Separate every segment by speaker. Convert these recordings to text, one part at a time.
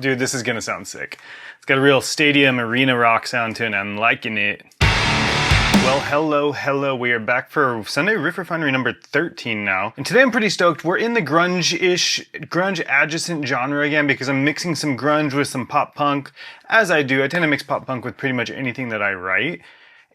Speaker 1: Dude, this is gonna sound sick. It's got a real stadium arena rock sound to it and I'm liking it. Well, hello, we are back for Sunday Riff Refinery number 13 now. And today I'm pretty stoked. We're in the grunge-ish, grunge adjacent genre again because I'm mixing some grunge with some pop punk. As I do, I tend to mix pop punk with pretty much anything that I write.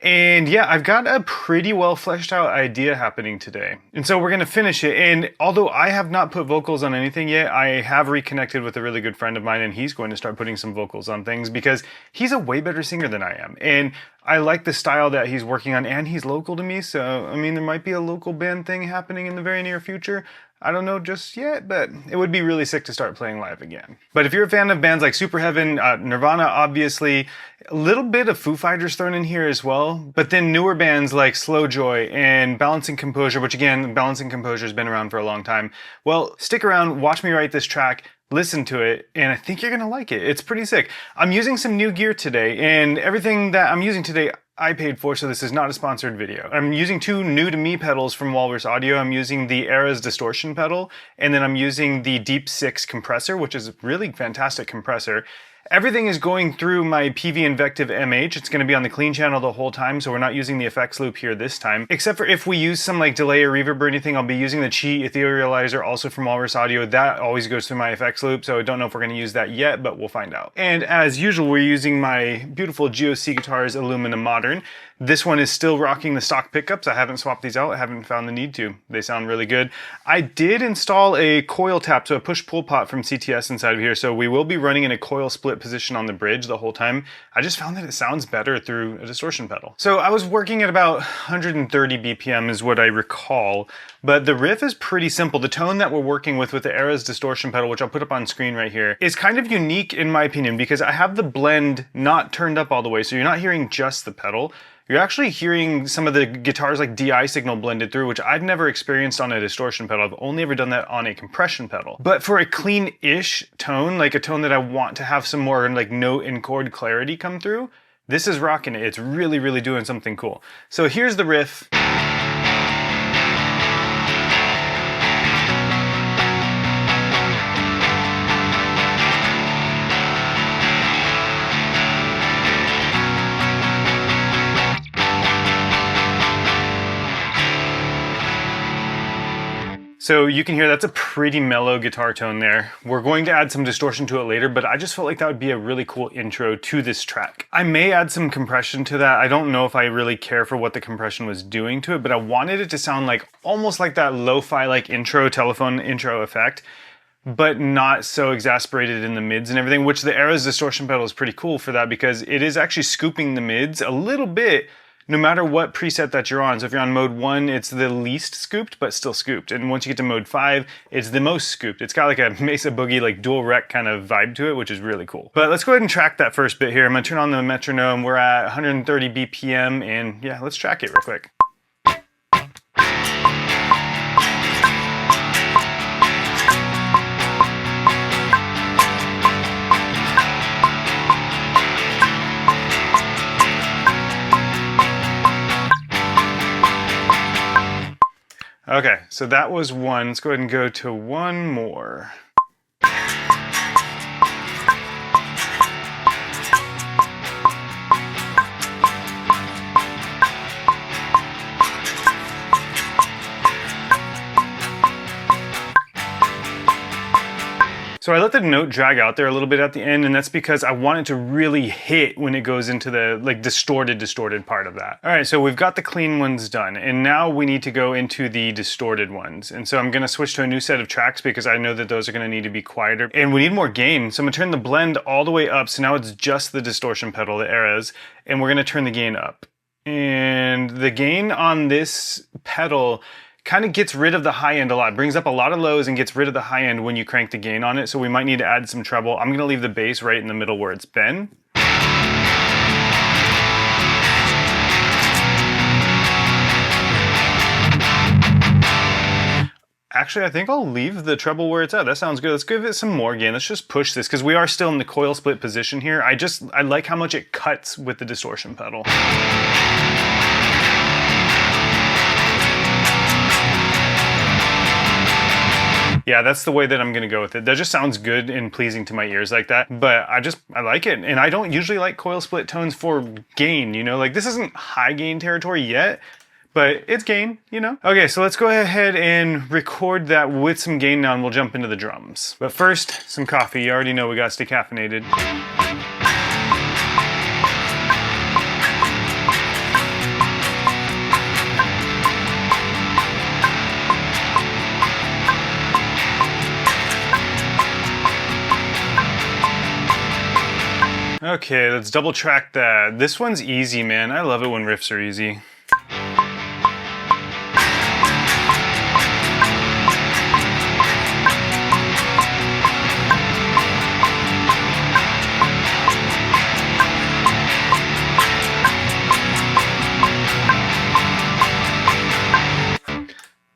Speaker 1: And yeah, I've got a pretty well fleshed out idea happening today. And so we're gonna finish it. And although I have not put vocals on anything yet, I have reconnected with a really good friend of mine and he's going to start putting some vocals on things because he's a way better singer than I am. And I like the style that he's working on and he's local to me. So, I mean, there might be a local band thing happening in the very near future. I don't know just yet, but it would be really sick to start playing live again. But if you're a fan of bands like Superheaven, Nirvana, obviously, a little bit of Foo Fighters thrown in here as well, but then newer bands like Slowjoy and Balance and Composure, which again, Balance and Composure has been around for a long time. Well, stick around, watch me write this track, listen to it, and I think you're gonna like it. It's pretty sick. I'm using some new gear today, and everything that I'm using today I paid for, so this is not a sponsored video. I'm using two new to me pedals from Walrus Audio. I'm using the Eras Distortion pedal, and then I'm using the Deep Six Compressor, which is a really fantastic compressor. Everything is going through my Peavey Invective MH. It's going to be on the clean channel the whole time, so we're not using the effects loop here this time. Except for if we use some like delay or reverb or anything, I'll be using the Etherealizer, also from Walrus Audio. That always goes through my effects loop, so I don't know if we're going to use that yet, but we'll find out. And as usual, we're using my beautiful GOC guitars Illumina Modern. This one is still rocking the stock pickups. I haven't swapped these out. I haven't found the need to. They sound really good. I did install a coil tap, so a push-pull pot from CTS inside of here, so we will be running in a coil split position on the bridge the whole time. I just found that it sounds better through a distortion pedal. So I was working at about 130 BPM is what I recall, but the riff is pretty simple. The tone that we're working with the Eras Distortion pedal, which I'll put up on screen right here, is kind of unique in my opinion because I have the blend not turned up all the way, so you're not hearing just the pedal. You're actually hearing some of the guitars like DI signal blended through, which I've never experienced on a distortion pedal. I've only ever done that on a compression pedal. But for a clean-ish tone, like a tone that I want to have some more like note and chord clarity come through, this is rocking it. It's really, really doing something cool. So here's the riff. So you can hear that's a pretty mellow guitar tone there. We're going to add some distortion to it later, but I just felt like that would be a really cool intro to this track. I may add some compression to that. I don't know if I really care for what the compression was doing to it, but I wanted it to sound like almost like that lo-fi like intro, telephone intro effect, but not so exasperated in the mids and everything, which the Eras Distortion pedal is pretty cool for that because it is actually scooping the mids a little bit no matter what preset that you're on. So if you're on mode 1, it's the least scooped, but still scooped. And once you get to mode 5, it's the most scooped. It's got like a Mesa Boogie, like dual rec kind of vibe to it, which is really cool. But let's go ahead and track that first bit here. I'm gonna turn on the metronome. We're at 130 BPM, and yeah, let's track it real quick. Okay, so that was one. Let's go ahead and go to one more. So I let the note drag out there a little bit at the end, and that's because I want it to really hit when it goes into the like distorted part of that. All right, so we've got the clean ones done, and now we need to go into the distorted ones. And so I'm gonna switch to a new set of tracks because I know that those are gonna need to be quieter, and we need more gain. So I'm gonna turn the blend all the way up, so now it's just the distortion pedal, the Eras, and we're gonna turn the gain up. And the gain on this pedal kind of gets rid of the high end a lot. It brings up a lot of lows and gets rid of the high end when you crank the gain on it, so we might need to add some treble. I'm gonna leave the bass right in the middle where it's been. Actually, I think I'll leave the treble where it's at. That sounds good. Let's give it some more gain. Let's just push this because we are still in the coil split position here. I like how much it cuts with the distortion pedal. Yeah, that's the way that I'm gonna go with it. That just sounds good and pleasing to my ears like that. But I like it. And I don't usually like coil split tones for gain, you know? Like this isn't high gain territory yet, but it's gain, you know? Okay, so let's go ahead and record that with some gain now and we'll jump into the drums. But first, some coffee. You already know we gotta stay caffeinated. Okay, let's double track that. This one's easy, man. I love it when riffs are easy.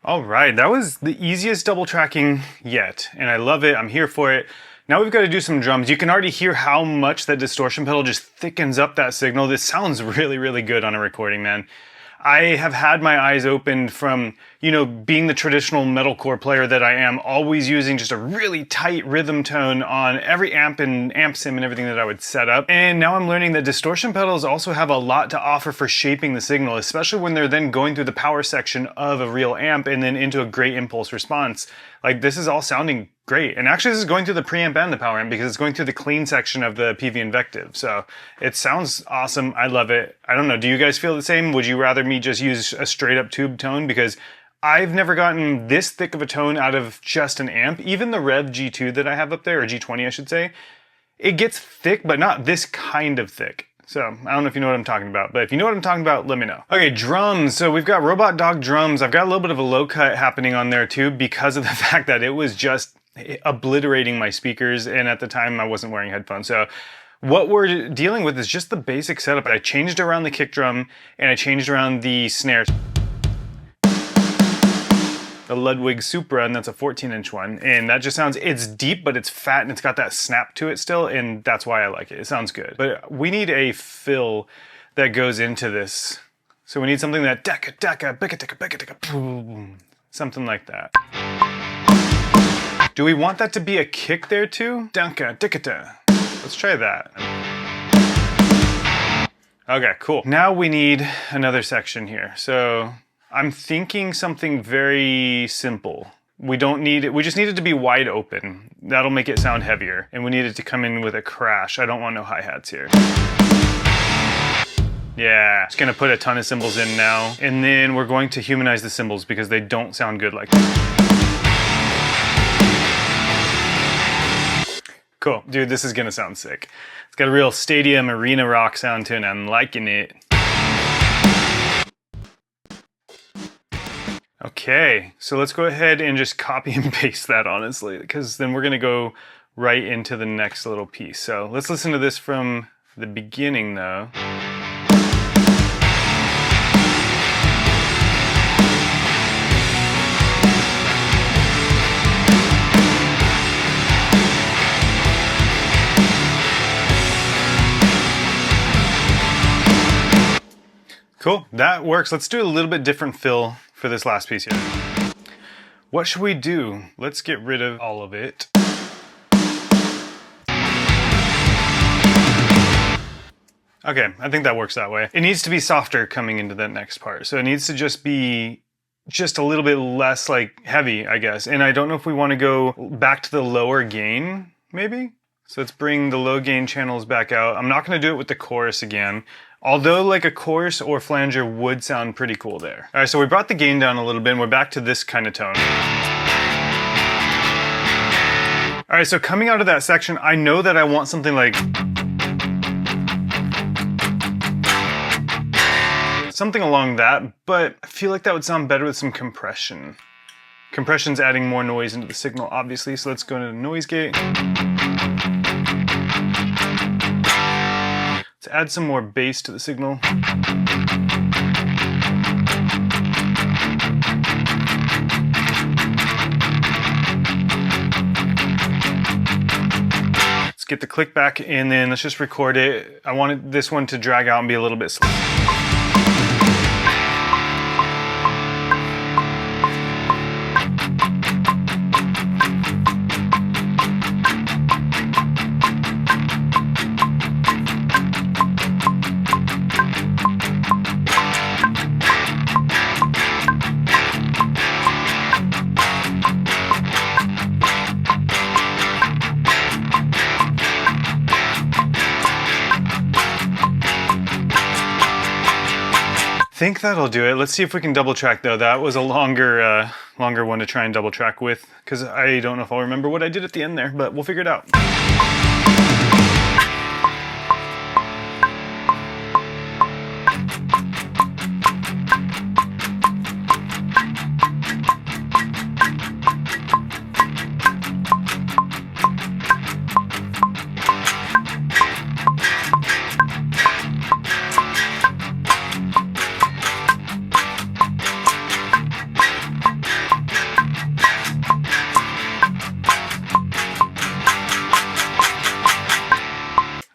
Speaker 1: All right, that was the easiest double tracking yet, and I love it. I'm here for it. Now we've got to do some drums. You can already hear how much that distortion pedal just thickens up that signal. This sounds really, really good on a recording, man. I have had my eyes opened from, you know, being the traditional metalcore player that I am, always using just a really tight rhythm tone on every amp and amp sim and everything that I would set up. And now I'm learning that distortion pedals also have a lot to offer for shaping the signal, especially when they're then going through the power section of a real amp and then into a great impulse response. Like this is all sounding great. And actually this is going through the preamp and the power amp because it's going through the clean section of the Peavey Invective. So it sounds awesome. I love it. I don't know. Do you guys feel the same? Would you rather me just use a straight up tube tone? Because I've never gotten this thick of a tone out of just an amp. Even the Rev G2 that I have up there, or G20 I should say, it gets thick, but not this kind of thick. So I don't know if you know what I'm talking about, but if you know what I'm talking about, let me know. Okay, drums. So we've got Robot Dog drums. I've got a little bit of a low cut happening on there too because of the fact that it was just obliterating my speakers, and at the time I wasn't wearing headphones. So what we're dealing with is just the basic setup. I changed around the kick drum and I changed around the snares. The Ludwig Supra, and that's a 14-inch one, and that just sounds, it's deep, but it's fat, and it's got that snap to it still, and that's why I like it. It sounds good. But we need a fill that goes into this. So we need something that decka, decka, bicka, decka, bicka, decka, boom, something like that. Do we want that to be a kick there too? Danka, dickata. Let's try that. Okay, cool. Now we need another section here. So I'm thinking something very simple. We don't need it, we just need it to be wide open. That'll make it sound heavier. And we need it to come in with a crash. I don't want no hi-hats here. Yeah, just gonna put a ton of cymbals in now. And then we're going to humanize the cymbals because they don't sound good like that. Cool, dude, this is gonna sound sick. It's got a real stadium arena rock sound to it and I'm liking it. Okay, so let's go ahead and just copy and paste that, honestly, because then we're gonna go right into the next little piece. So let's listen to this from the beginning though. Cool, that works. Let's do a little bit different fill for this last piece here. What should we do? Let's get rid of all of it. Okay, I think that works that way. It needs to be softer coming into that next part. So it needs to just be just a little bit less like heavy, I guess. And I don't know if we want to go back to the lower gain, maybe? So let's bring the low gain channels back out. I'm not gonna do it with the chorus again. Although like a chorus or flanger would sound pretty cool there. All right, so we brought the gain down a little bit and we're back to this kind of tone. All right, so coming out of that section, I know that I want something like something along that, but I feel like that would sound better with some compression. Compression's adding more noise into the signal, obviously, so let's go into the noise gate. Let's add some more bass to the signal. Let's get the click back and then let's just record it. I wanted this one to drag out and be a little bit slow. think that'll do it. Let's see if we can double track though. That was a longer one to try and double track with, because I don't know if I'll remember what I did at the end there, but we'll figure it out.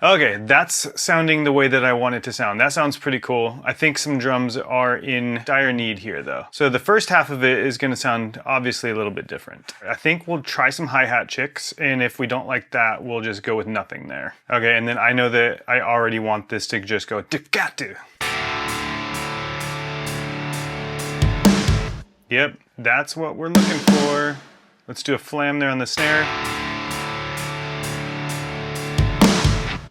Speaker 1: Okay, that's sounding the way that I want it to sound. That sounds pretty cool. I think some drums are in dire need here though. So the first half of it is gonna sound obviously a little bit different. I think we'll try some hi-hat chicks, and if we don't like that, we'll just go with nothing there. Okay, and then I know that I already want this to just go ticatu. Yep, that's what we're looking for. Let's do a flam there on the snare.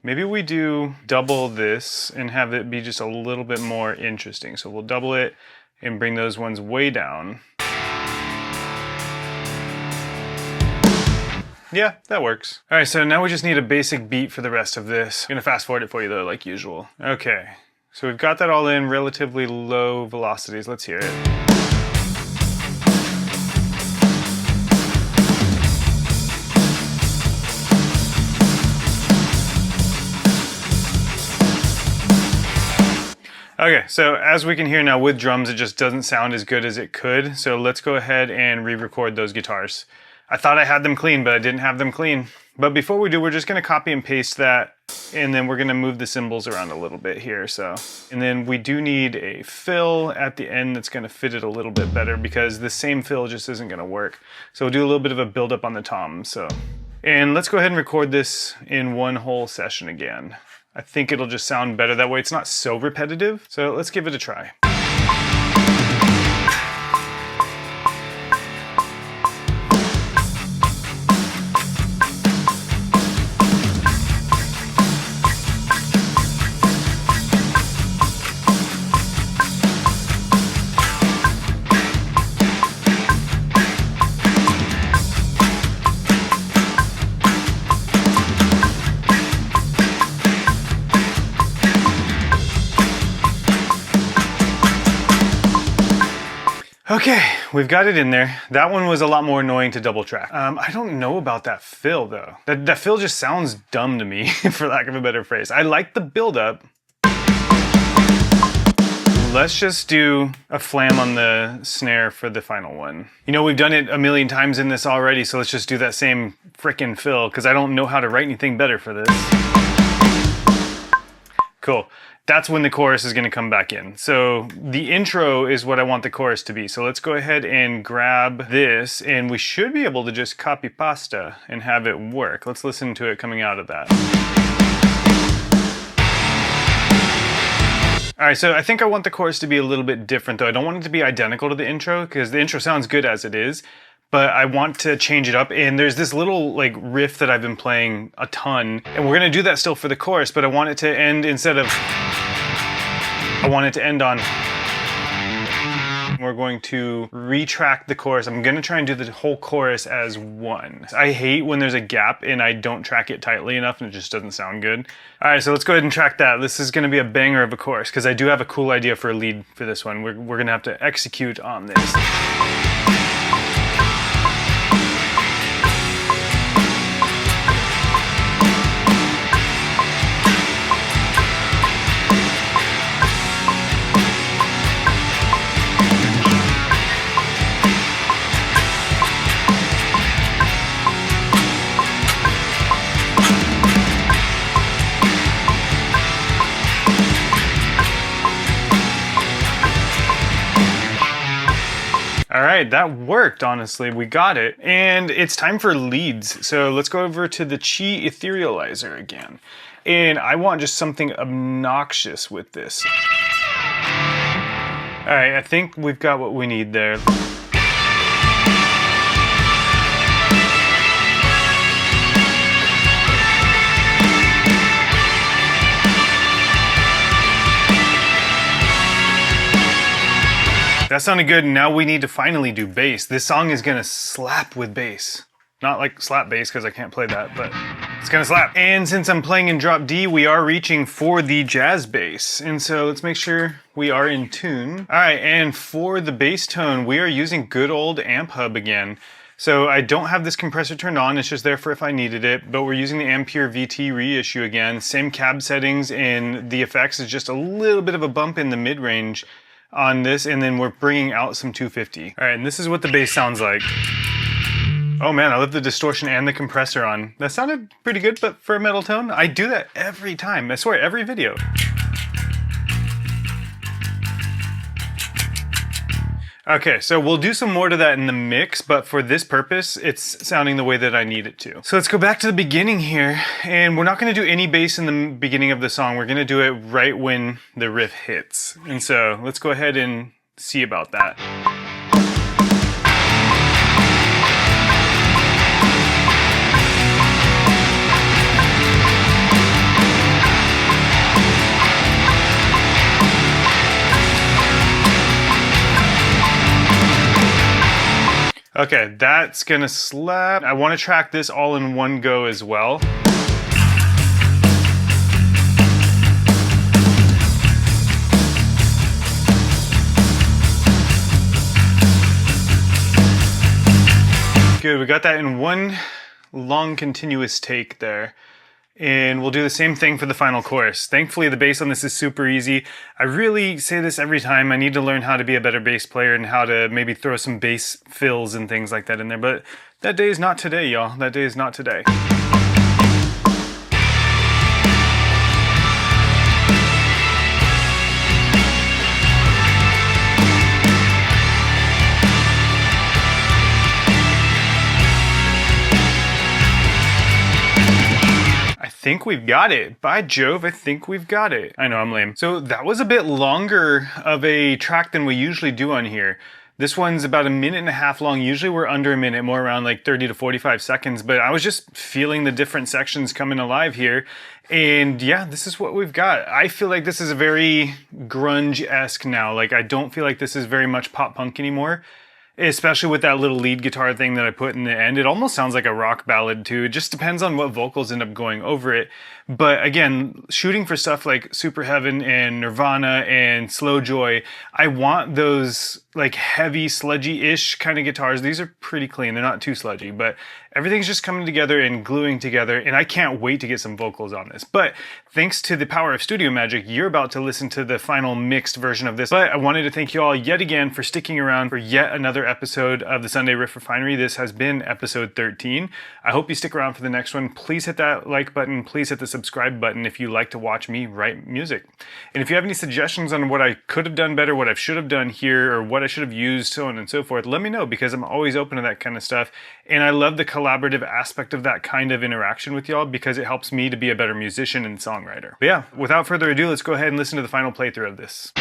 Speaker 1: Maybe we do double this and have it be just a little bit more interesting. So we'll double it and bring those ones way down. Yeah, that works. All right, so now we just need a basic beat for the rest of this. I'm gonna fast forward it for you though, like usual. Okay, so we've got that all in relatively low velocities. Let's hear it. Okay, so as we can hear now with drums, it just doesn't sound as good as it could. So let's go ahead and re-record those guitars. I thought I had them clean, but I didn't have them clean. But before we do, we're just gonna copy and paste that, and then we're gonna move the cymbals around a little bit here, so. And then we do need a fill at the end that's gonna fit it a little bit better, because the same fill just isn't gonna work. So we'll do a little bit of a build-up on the toms, so. And let's go ahead and record this in one whole session again. I think it'll just sound better that way. It's not so repetitive, so let's give it a try. Okay, we've got it in there. That one was a lot more annoying to double track. I don't know about that fill though. That fill just sounds dumb to me, for lack of a better phrase. I like the build-up. Let's just do a flam on the snare for the final one. You know, we've done it a million times in this already, so let's just do that same frickin' fill, because I don't know how to write anything better for this. Cool. That's when the chorus is going to come back in. So the intro is what I want the chorus to be. So let's go ahead and grab this, and we should be able to just copy pasta and have it work. Let's listen to it coming out of that. All right, so I think I want the chorus to be a little bit different though. I don't want it to be identical to the intro, because the intro sounds good as it is, but I want to change it up. And there's this little like riff that I've been playing a ton, and we're gonna do that still for the chorus, but I want it to end I want it to end on. We're going to retrack the chorus. I'm gonna try and do the whole chorus as one. I hate when there's a gap and I don't track it tightly enough and it just doesn't sound good. All right, so let's go ahead and track that. This is gonna be a banger of a chorus, because I do have a cool idea for a lead for this one. We're gonna have to execute on this. All right, that worked, honestly. We got it. And it's time for leads. So let's go over to the Chi Etherealizer again. And I want just something obnoxious with this. All right, I think we've got what we need there. That sounded good, and now we need to finally do bass. This song is gonna slap with bass. Not like slap bass, because I can't play that, but it's gonna slap. And since I'm playing in drop D, we are reaching for the jazz bass. And so let's make sure we are in tune. All right, and for the bass tone, we are using good old Amp Hub again. So I don't have this compressor turned on, it's just there for if I needed it, but we're using the Ampere VT reissue again. Same cab settings, and the effects is just a little bit of a bump in the mid-range on this, and then we're bringing out some 250. All right, and this is what the bass sounds like. Oh man, I love the distortion and the compressor on. That sounded pretty good, but for a metal tone, I do that every time. I swear, every video. Okay, so we'll do some more to that in the mix, but for this purpose, it's sounding the way that I need it to. So let's go back to the beginning here, and we're not gonna do any bass in the beginning of the song. We're gonna do it right when the riff hits. And so let's go ahead and see about that. Okay, that's gonna slap. I wanna track this all in one go as well. Good, we got that in one long continuous take there. And we'll do the same thing for the final chorus. Thankfully, the bass on this is super easy. I really say this every time. I need to learn how to be a better bass player and how to maybe throw some bass fills and things like that in there. But that day is not today, y'all. That day is not today. I think we've got it. By Jove, I think we've got it. I know, I'm lame. So that was a bit longer of a track than we usually do on here. This one's about 1.5 minutes long. Usually we're under a minute, more around like 30 to 45 seconds, but I was just feeling the different sections coming alive here. And yeah, this is what we've got. I feel like this is a very grunge-esque now. Like, I don't feel like this is very much pop punk anymore. Especially with that little lead guitar thing that I put in the end. It almost sounds like a rock ballad too. It just depends on what vocals end up going over it. But again, shooting for stuff like Superheaven and Nirvana and Slowjoy, I want those like heavy, sludgy-ish kind of guitars. These are pretty clean. They're not too sludgy, but everything's just coming together and gluing together, and I can't wait to get some vocals on this. But thanks to the power of studio magic, you're about to listen to the final mixed version of this. But I wanted to thank you all yet again for sticking around for yet another episode of the Sunday Riff Refinery. This has been episode 13. I hope you stick around for the next one. Please hit that like button. Please hit the subscribe button if you like to watch me write music. And if you have any suggestions on what I could have done better, what I should have done here, or what I should have used, so on and so forth, let me know, because I'm always open to that kind of stuff. And I love the collaborative aspect of that kind of interaction with y'all, because it helps me to be a better musician and songwriter. But yeah, without further ado, let's go ahead and listen to the final playthrough of this.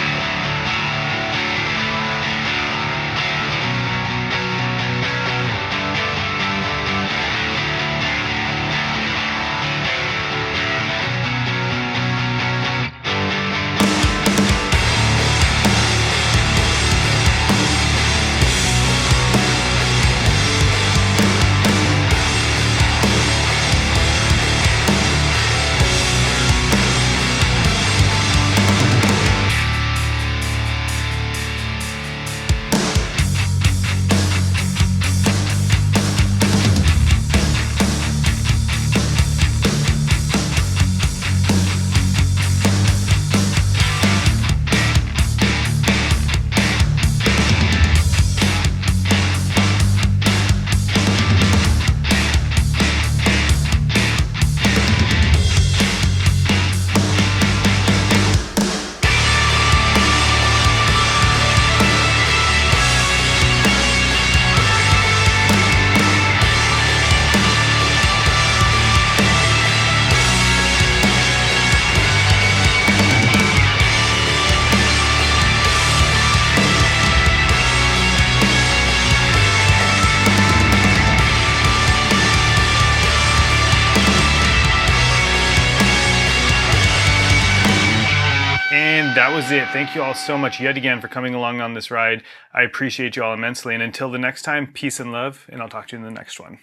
Speaker 1: And that was it. Thank you all so much yet again for coming along on this ride. I appreciate you all immensely. And until the next time, peace and love, and I'll talk to you in the next one.